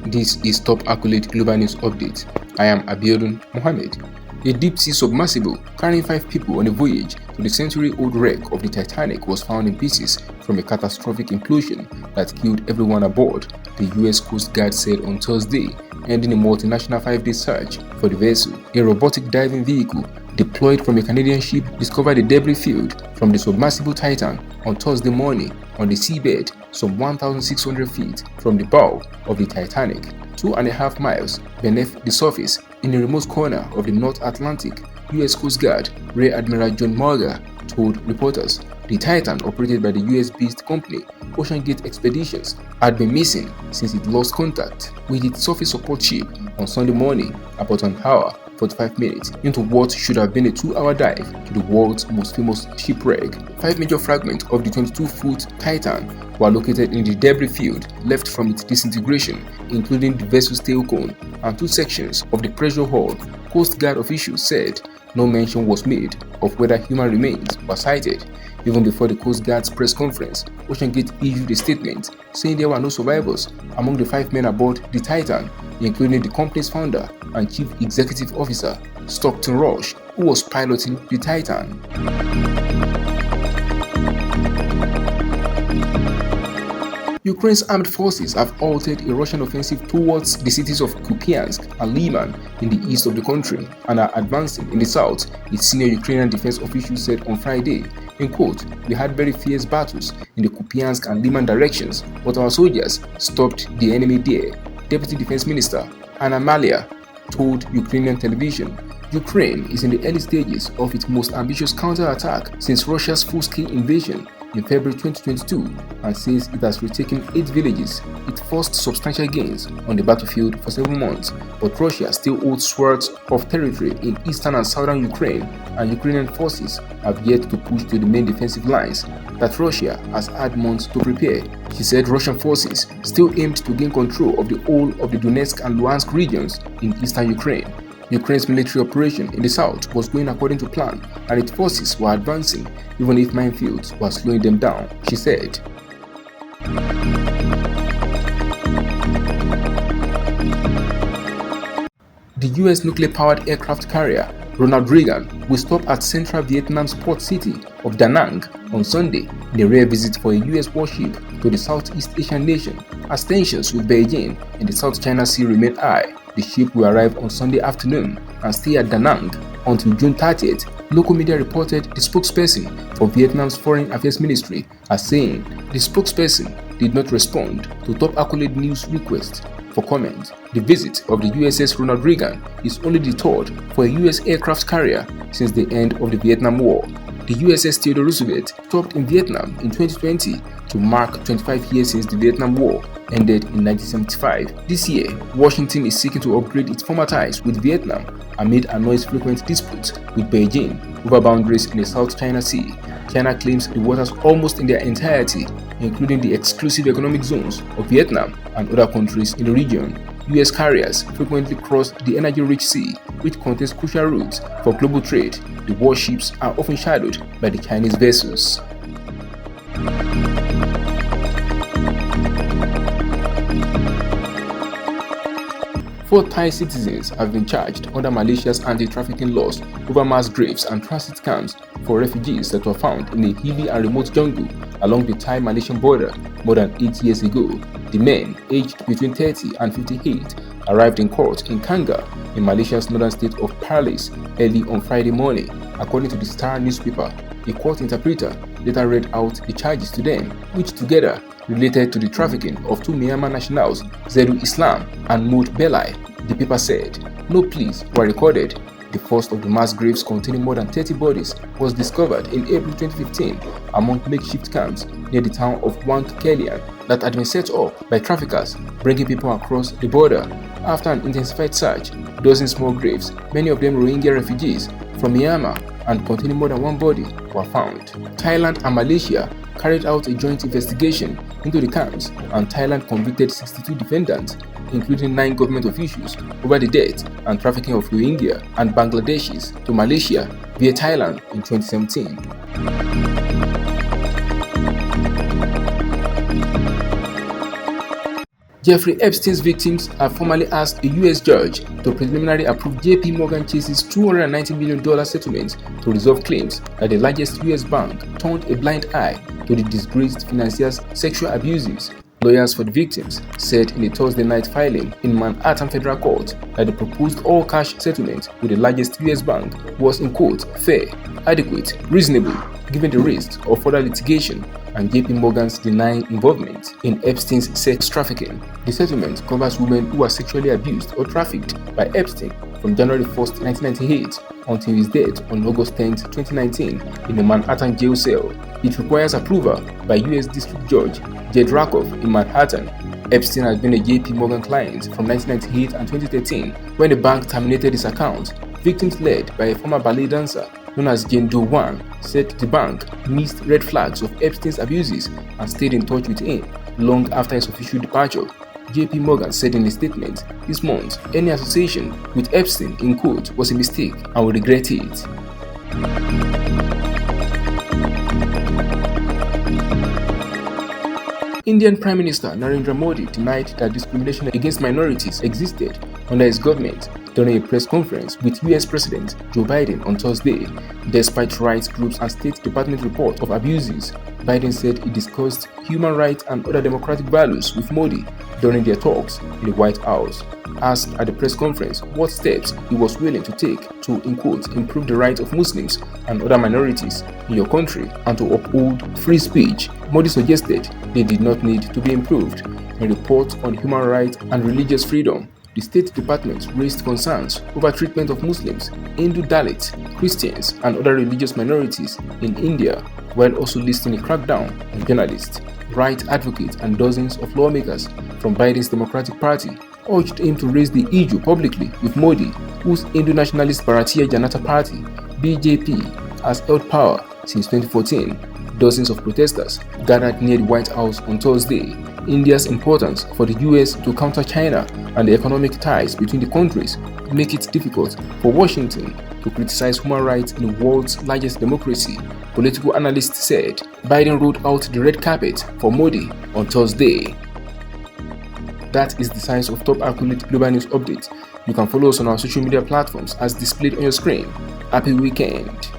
This is Top Accolade Global News Update. I am Abiodun Mohammed. A deep-sea submersible carrying 5 people on a voyage to the century-old wreck of the Titanic was found in pieces from a catastrophic implosion that killed everyone aboard, the U.S. Coast Guard said on Thursday, ending a multinational 5-day search for the vessel. A robotic diving vehicle deployed from a Canadian ship discovered a debris field from the submersible Titan on Thursday morning on the seabed some 1,600 feet from the bow of the Titanic, 2.5 miles beneath the surface in a remote corner of the North Atlantic. U.S. Coast Guard Rear Admiral John Mulger told reporters the Titan, operated by the US-based company OceanGate Expeditions, had been missing since it lost contact with its surface support ship on Sunday morning about an hour 45 minutes into what should have been a 2-hour dive to the world's most famous shipwreck. 5 major fragments of the 22-foot Titan were located in the debris field left from its disintegration, including the vessel's tail cone and 2 sections of the pressure hull. Coast Guard officials said no mention was made of whether human remains were sighted. Even before the Coast Guard's press conference, OceanGate issued a statement saying there were no survivors among the 5 men aboard the Titan, including the company's founder and chief executive officer, Stockton Rush, who was piloting the Titan. Ukraine's armed forces have halted a Russian offensive towards the cities of Kupiansk and Liman in the east of the country and are advancing in the south, its senior Ukrainian defense official said on Friday. In quote, "We had very fierce battles in the Kupiansk and Liman directions, but our soldiers stopped the enemy there," Deputy Defense Minister Anna Malia told Ukrainian television. Ukraine is in the early stages of its most ambitious counterattack since Russia's full-scale invasion in February 2022 and says it has retaken 8 villages, its first substantial gains on the battlefield for 7 months. But Russia still holds swaths of territory in eastern and southern Ukraine, and Ukrainian forces have yet to push to the main defensive lines that Russia has had months to prepare. She said Russian forces still aimed to gain control of the whole of the Donetsk and Luhansk regions in eastern Ukraine. Ukraine's military operation in the south was going according to plan, and its forces were advancing even if minefields were slowing them down, she said. The US nuclear-powered aircraft carrier Ronald Reagan will stop at central Vietnam's port city of Da Nang on Sunday in a rare visit for a US warship to the Southeast Asian nation as tensions with Beijing in the South China Sea remain high. The ship will arrive on Sunday afternoon and stay at Da Nang until June 30th. Local media reported the spokesperson for Vietnam's Foreign Affairs Ministry as saying the spokesperson did not respond to Top Accolade News' request for comment. The visit of the USS Ronald Reagan is only the 3rd for a US aircraft carrier since the end of the Vietnam War. The USS Theodore Roosevelt stopped in Vietnam in 2020 to mark 25 years since the Vietnam War ended in 1975. This year, Washington is seeking to upgrade its former ties with Vietnam amid annoys frequent disputes with Beijing over boundaries in the South China Sea. China claims the waters almost in their entirety, including the exclusive economic zones of Vietnam and other countries in the region. US carriers frequently cross the energy-rich sea, which contains crucial routes for global trade. The warships are often shadowed by the Chinese vessels. Four Thai citizens have been charged under Malaysia's anti-trafficking laws over mass graves and transit camps for refugees that were found in a hilly and remote jungle along the Thai-Malaysian border more than 8 years ago. The men, aged between 30 and 58, arrived in court in Kanga, in Malaysia's northern state of Perlis, early on Friday morning, according to the Star newspaper. A court interpreter later read out the charges to them, which together related to the trafficking of 2 Myanmar nationals, Zaidu Islam and Mood Belai. The paper said no pleas were recorded. The first of the mass graves containing more than 30 bodies was discovered in April 2015 among makeshift camps near the town of Wang Kelian that had been set up by traffickers bringing people across the border. After an intensified search, dozens small graves, many of them Rohingya refugees from Myanmar and containing more than 1 body, were found. Thailand and Malaysia carried out a joint investigation into the camps, and Thailand convicted 62 defendants, including 9 government officials, over the death and trafficking of Rohingya and Bangladeshis to Malaysia via Thailand in 2017. Jeffrey Epstein's victims have formally asked a U.S. judge to preliminarily approve JP Morgan Chase's $290 million settlement to resolve claims that the largest U.S. bank turned a blind eye to the disgraced financier's sexual abuses. Lawyers for the victims said in a Thursday night filing in Manhattan Federal Court that the proposed all-cash settlement with the largest U.S. bank was, in quote, fair, adequate, reasonable, given the risks of further litigation and JP Morgan's denying involvement in Epstein's sex trafficking. The settlement covers women who were sexually abused or trafficked by Epstein from January 1, 1998 until his death on August 10, 2019 in a Manhattan jail cell. It requires approval by U.S. District Judge Jed Rakoff in Manhattan. Epstein has been a JP Morgan client from 1998 and 2013 when the bank terminated his account. Victims led by a former ballet dancer known as Jane Doe Wan said the bank missed red flags of Epstein's abuses and stayed in touch with him long after his official departure. JP Morgan said in a statement this month any association with Epstein, in quote, was a mistake and we regret it. Indian Prime Minister Narendra Modi denied that discrimination against minorities existed under his government during a press conference with US President Joe Biden on Thursday. Despite rights groups and State Department reports of abuses, Biden said he discussed human rights and other democratic values with Modi during their talks in the White House. Asked at the press conference what steps he was willing to take to, in quote, improve the rights of Muslims and other minorities in your country and to uphold free speech, Modi suggested they did not need to be improved. In reports on human rights and religious freedom, the State Department raised concerns over treatment of Muslims, Hindu Dalits, Christians, and other religious minorities in India, while also listing a crackdown on journalists. Right advocates and dozens of lawmakers from Biden's Democratic Party urged him to raise the issue publicly with Modi, whose Hindu nationalist Bharatiya Janata Party (BJP) has held power since 2014. Dozens of protesters gathered near the White House on Thursday. India's importance for the US to counter China and the economic ties between the countries make it difficult for Washington to criticize human rights in the world's largest democracy, political analysts said. Biden rolled out the red carpet for Modi on Thursday. That is the size of top accurate global news updates. You can follow us on our social media platforms as displayed on your screen. Happy weekend.